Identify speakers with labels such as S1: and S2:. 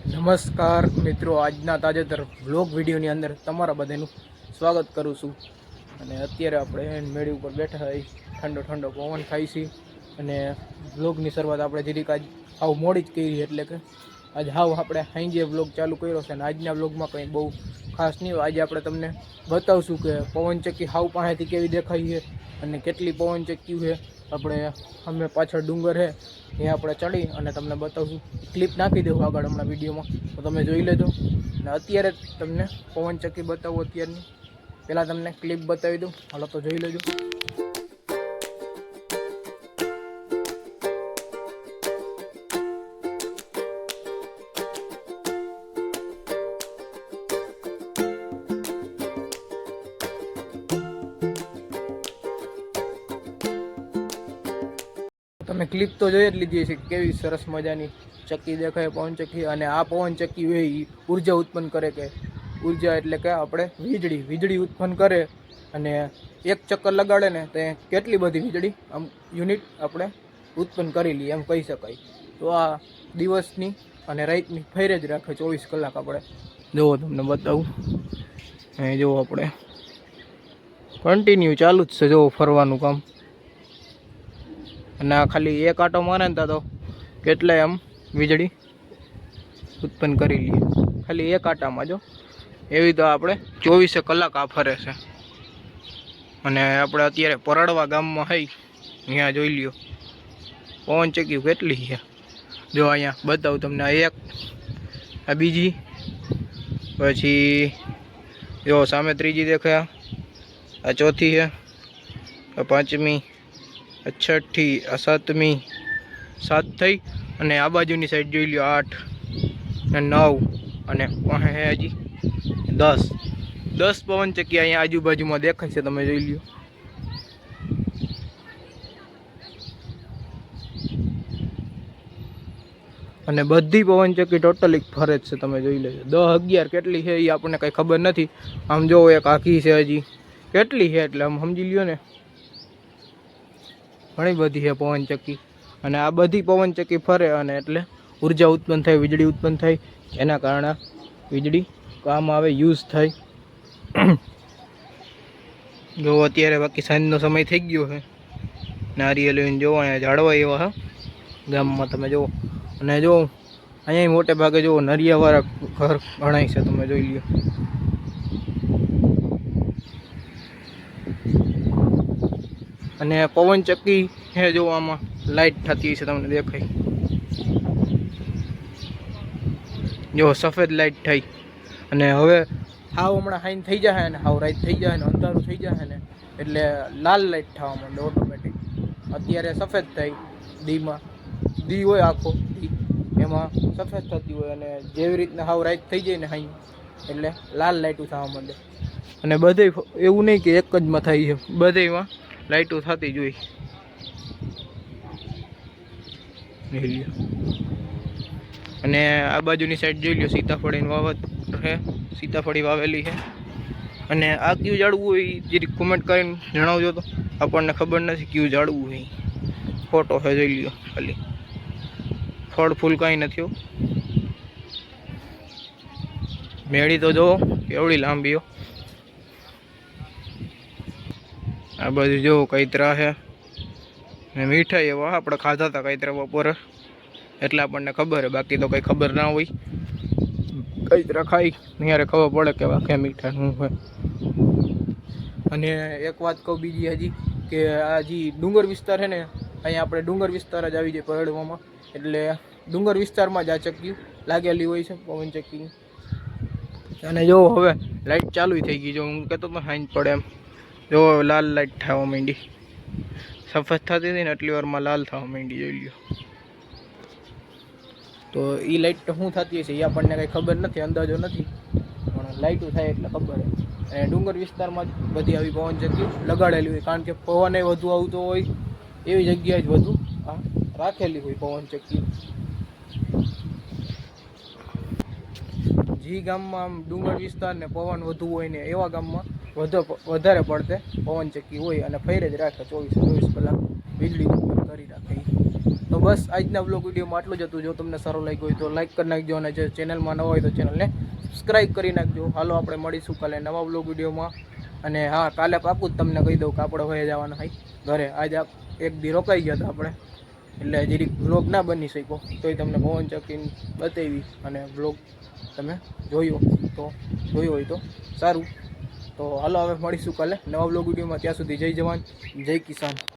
S1: નમસ્કાર મિત્રો, આજના તાજેતર વ્લોગ વિડીયોની અંદર તમારા બધાનું સ્વાગત કરું છું. અને અત્યારે આપણે મેળી ઉપર બેઠા હોય, ઠંડો ઠંડો પવન ખાઈ છીએ. અને વ્લોગની શરૂઆત આપણે જરીક આજ હાવ મોડી જ કરી, એટલે કે આજ હાવ આપણે સાંજે વ્લોગ ચાલુ કર્યો છે. અને આજના વ્લોગમાં કંઈ બહુ ખાસ નહીં હોય. આજે આપણે તમને બતાવશું કે પવનચક્કી હાવ પાસેથી કેવી દેખાય છે અને કેટલી પવનચક્કી છે. આપણે અમે પાછળ ડુંગર છે એ આપણે ચડી અને તમને બતાવશું. ક્લિપ નાખી દેવું આગળ હમણાં વિડીયોમાં, તો તમે જોઈ લેજો. અને અત્યારે તમને પવનચક્કી બતાવું અત્યારની, પહેલાં તમને ક્લિપ બતાવી દઉં. હાલો તો જોઈ લેજો. તમે ક્લિપ તો જોઈ જ લીધી છે, કેવી સરસ મજાની ચક્કી દેખાય પવનચક્કી. અને આ પવનચક્કી હોય એ ઉર્જા ઉત્પન્ન કરે, કે ઉર્જા એટલે કે આપણે વીજળી ઉત્પન્ન કરે. અને એક ચક્કર લગાડે ને તો કેટલી બધી વીજળી આમ યુનિટ આપણે ઉત્પન્ન કરી લઈએ એમ કહી શકાય. તો આ દિવસની અને રાતની ફેર જ રાખે 24 કલાક. આપણે જુઓ, તમને બતાવું, અહીં જુઓ, આપણે કન્ટિન્યુ ચાલુ જ છે જુઓ ફરવાનું કામ. અને આ ખાલી એક આંટો મારે ને તો કેટલાય આમ વીજળી ઉત્પન્ન કરી લઈએ ખાલી એક આંટામાં. જો એવી તો આપણે 24 કલાક આ ફરે છે. અને આપણે અત્યારે પરડવા ગામમાં હોય, અહીંયા જોઈ લ્યો પવનચક્કી કેટલી છે. જો અહીંયા બતાવું તમને, આ એક, આ બીજી, પછી જો સામે ત્રીજી દેખાય, આ ચોથી છે, આ પાંચમી, આ છઠ્ઠી, આ સાતમી, 7 થઈ. અને આ બાજુની સાઈડ જોઈ લો 8 અને 9 અને પાસે હજી 10 પવનચક્કી અહીંયા આજુબાજુમાં દેખાય છે, તમે જોઈ લો. અને બધી પવનચક્કી ટોટલી ફરે જ છે, તમે જોઈ લેજો. 10 11 કેટલી છે એ આપણને કંઈ ખબર નથી. આમ જો એક આખી છે, હજી કેટલી છે એટલે આમ સમજી લ્યો ને, ઘણી બધી છે પવનચક્કી. અને આ બધી પવનચક્કી ફરે અને એટલે ઉર્જા ઉત્પન્ન થાય, વીજળી ઉત્પન્ન થાય, જેના કારણે વીજળી કામ આવે, યુઝ થાય. જો અત્યારે બાકી સાંજનો સમય થઈ ગયો છે. નારિયેળ જોવો, અહીંયા ઝાડવા એવા હા ગામમાં, તમે જુઓ. અને જો અહીંયા મોટે ભાગે જુઓ નરિયાવાળા ઘર ગણાય છે, તમે જોઈ લ્યો. અને પવનચક્કી છે જો આમાં લાઇટ થતી છે, તમને દેખાય. જો સફેદ લાઇટ થઈ. અને હવે હાવ હમણાં હાઈન થઈ જાય ને, હાવ રાત થઈ જાય ને, અંધારું થઈ જાય ને, એટલે લાલ લાઇટ થવા માંડે ઓટોમેટિક. અત્યારે સફેદ થઈ, દી હોય આખો દી, એમાં સફેદ થતી હોય. અને જેવી રીતના હાવ રાત થઈ જાય ને હાઈ, એટલે લાલ લાઇટું થવા માંડે. અને બધે એવું નહીં કે એક જમાં થાય છે, બધેમાં લાઇટો થતી જ હોય. અને આ બાજુની સાઈડ જોઈ લો સીતાફળીની વાવત છે, સીતાફળી વાવેલી છે. અને આ કયું ઝાડવું હોય જરીક કોમેન્ટ કરીને જણાવજો, તો આપણને ખબર નથી કયું ઝાડવું હોય. ફોટો છે જોઈ લ્યો, ખાલી ફળ ફૂલ કાંઈ નથી હો. મેળી તો જુઓ કેવડી લાંબીઓ. આ બધું જો કઈતરા છે ને મીઠાઈ એવા આપણે ખાધા હતા કઈતરા બપોરે, એટલે આપણને ખબર છે. બાકી તો કંઈ ખબર ના હોય. કઈતરા ખાઈ ત્યારે ખબર પડે કે વાંખે મીઠા શું હોય. અને એક વાત કહું બીજી હજી, કે આ જે ડુંગર વિસ્તાર છે ને, અહીંયા આપણે ડુંગર વિસ્તાર જ આવી જાય પરડવામાં. એટલે ડુંગર વિસ્તારમાં જ આ ચક્કી લાગેલી હોય છે પવનચક્કીની. અને જો હવે લાઇટ ચાલુ થઈ ગઈ. જો હું કહેતો તો હાંજ પડે એમ, જો લાલ લાઇટ થવા માંડી. સફેદ થતી હતી ને એટલી વારમાં લાલ થવા માંડી, જોઈ લ્યો. તો એ લાઇટ તો શું થતી હશે એ આપણને કંઈ ખબર નથી, અંદાજો નથી, પણ લાઇટો થાય એટલે ખબર છે. અને ડુંગર વિસ્તારમાં જ બધી આવી પવનચક્કી લગાડેલી હોય, કારણ કે પવન એ વધુ આવતો હોય એવી જગ્યાએ જ વધુ રાખેલી હોય પવનચક્કી. જે ગામમાં આમ ડુંગર વિસ્તાર ને પવન વધુ હોય ને એવા ગામમાં વધારે પડતે પવનચક્કી હોય અને ફેર જ રાખે 24 કલાક વીજળી ઉત્પન્ન કરી રાખે. તો બસ આજના બ્લોગ વિડીયોમાં આટલું જ હતું. જો તમને સારો લાગ્યો હોય તો લાઈક કરી નાખજો, અને જે ચેનલમાં નવા હોય તો ચેનલને સબસ્ક્રાઈબ કરી નાખજો. હાલો આપણે મળીશું કાલે નવા બ્લોગ વિડીયોમાં. અને હા, કાલે પાકું જ તમને કહી દઉં કે આપણે હોય જવાના હોય ઘરે. આજે એક દી રોકાઈ ગયા હતા આપણે, એટલે જરીક બ્લોગ ના બની શક્યો, તોય તમને પવન ચક્કી બતાવી અને બ્લોગ તમે જોયો હોય તો સારું. તો હાલો હવે મળીશું કાલે નવા બ્લોગ વિડીયોમાં. ત્યાં સુધી જય જવાન જય કિસાન.